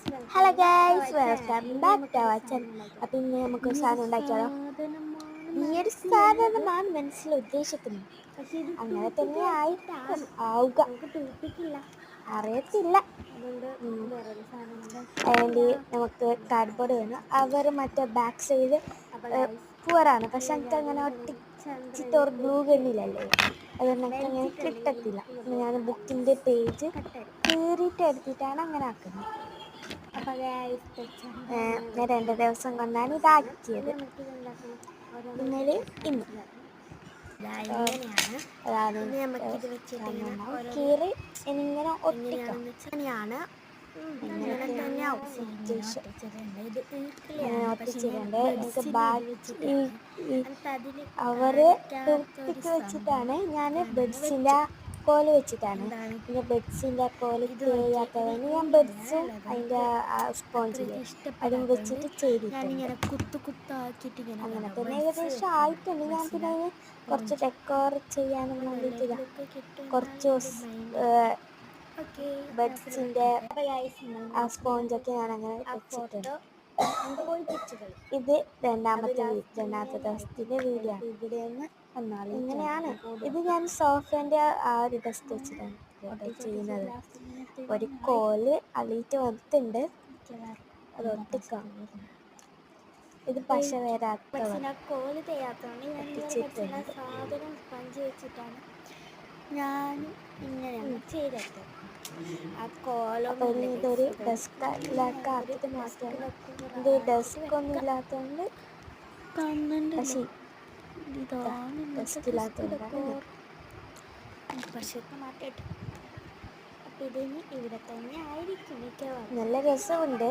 Hello guys, welcome back to our channel. അപ്പം ഇന്ന് നമുക്കൊരു സാധനം ഉണ്ടാക്കിയാലോ? ഈ ഒരു സാധനമാണ് മനസ്സിൽ ഉദ്ദേശിക്കുന്നത്. അങ്ങനെ തന്നെ ആവുക, അറിയത്തില്ല. അതിൻ്റെ നമുക്ക് കാർഡ്ബോർഡ് വേണം. അവർ മറ്റേ ബാക്ക് സൈഡ് പുവറാണ്, പക്ഷെ എനിക്ക് അങ്ങനെ ഒട്ടിച്ചിട്ട് ഒരു ഗ്ലൂ ഗണ്ണില്ലല്ലേ, അതുകൊണ്ട് എനിക്ക് അങ്ങനെ കിട്ടത്തില്ല. ഞാൻ ബുക്കിൻ്റെ പേജ് കീറിയിട്ട് എടുത്തിട്ടാണ് അങ്ങനെ ആക്കുന്നത്. ഞാൻ 2 ദിവസം കൊണ്ടാണ് ഇതാക്കിയത്, ഇന്നലെ ഇന്ന്. കീറി ഇങ്ങനെ ഒട്ടിക്കണം. ഒട്ടിച്ചിട്ടുണ്ട്. അവര് ടൂത്ത്പിക്ക് വെച്ചിട്ടാണ്, ഞാൻ ബെഡ്സിൻ്റെ കോല് വെച്ചിട്ടാണ്. പിന്നെ ബെഡ്സിൻ്റെ കോല് ചെയ്യാത്തതാണ് ഞാൻ ബെഡ്സും അതിൻ്റെ സ്പോഞ്ചിൽ അതും വെച്ചിട്ട് ചെയ്തിട്ടുണ്ട്. അങ്ങനെ തന്നെ ഏകദേശം ആയിട്ടുണ്ട്. ഞാൻ പിന്നെ അതിന് കുറച്ച് ഡെക്കോർ ചെയ്യാനും വേണ്ടിയിട്ടില്ല, കുറച്ച് ബെഡ്സിൻ്റെ ആ സ്പോഞ്ചൊക്കെ ഞാൻ അങ്ങനെ വെച്ചിട്ടുണ്ട്. ഇത് രണ്ടാമത്തെ ദിവസത്തിൻ്റെ വീഡിയോ ആണ്. ഇങ്ങനെയാണ് ഇത്. ഞാൻ സോഫേൻ്റെ ആ ഒരു ഡസ്റ്റ് വെച്ചിട്ടാണ് ചെയ്യുന്നത്. ഒരു കോല് അളിയിട്ട് വന്നിട്ടുണ്ട്, അത് ഒട്ടിക്കാം. ഇത് പശ വരാത്ത കോല് തയ്യാറാണ്. സാധനം സ്പഞ്ച് വെച്ചിട്ടാണ് ഞാൻ ഇങ്ങനെയാണ് ചെയ്തത്. അപ്പോൾ ഇതൊരു ഡെസ്കിലൊക്കെ ആക്കിയിട്ട് മാറ്റാം. ഇത് ഡെസ്ക് ഒന്നും ഇല്ലാത്തതുകൊണ്ട് പക്ഷേ ഇതാണ് ഡെസ്കില്ലാത്തതുകൊണ്ടാണ് പക്ഷേ മാറ്റിയിട്ട്. അപ്പം ഇതിന് ഇവിടെ തന്നെ ആയിരിക്കും മിക്കവാറും. നല്ല രസമുണ്ട്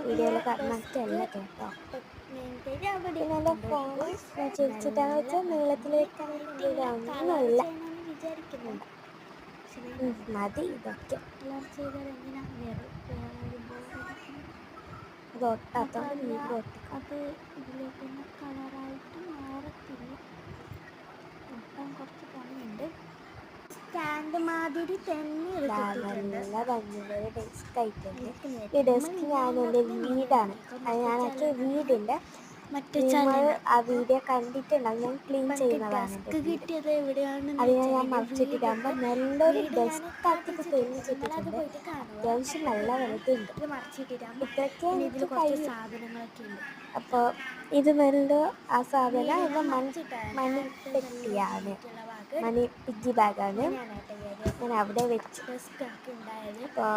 വീഡിയോയിൽ കാണാനല്ല കേട്ടോ. പിന്നെ എൻ്റെ ഫോൺ ചിരിച്ചിട്ടാന്ന് വെച്ചാൽ നീളത്തിൽ വെക്കാൻ ഒന്നുമില്ല വിചാരിക്കുന്നുണ്ട്. മതി ഇതൊക്കെ. അത് ഒട്ടാത്തോണ്ട് വീണ്ടും ഒട്ടിക്കും. അത് ഇതിലേക്ക് തന്നെ കളറായിട്ട് മാറത്തില്ല, ഒട്ടാൻ കുറച്ച് പണിയുണ്ട്. സ്റ്റാൻഡ് മാതിരി തന്നെ നല്ല ഭംഗിയുള്ളൊരു ഡെസ്ക് ആയിട്ടുണ്ട്. ഈ ഡെസ്ക് ഞാൻ എൻ്റെ വീടാണ്, അത് ഞാനാക്കിയ വീടിൻ്റെ നിങ്ങൾ ആ വീഡിയോ കണ്ടിട്ടുണ്ടാവും. ഞാൻ ക്ലീൻ ചെയ്യുന്നതാണ്. അതിനെ ഞാൻ മറിച്ചിട്ടിട്ടാകുമ്പോൾ നല്ലൊരു ഡെസ്ക് ആക്കിയിട്ട് തെളിയിച്ചിട്ടുണ്ട്. അത്യാവശ്യം നല്ല വലുതുണ്ട്. ഇത്രയ്ക്ക് എനിക്ക് കഴിയും. അപ്പോൾ ഇത് നല്ല ആ സാധനം ഇത് മണി പെട്ടിയാണ്, മണി പിഗ്ഗി ബാഗാണ്. ഞാൻ അവിടെ വെച്ച്. അപ്പോൾ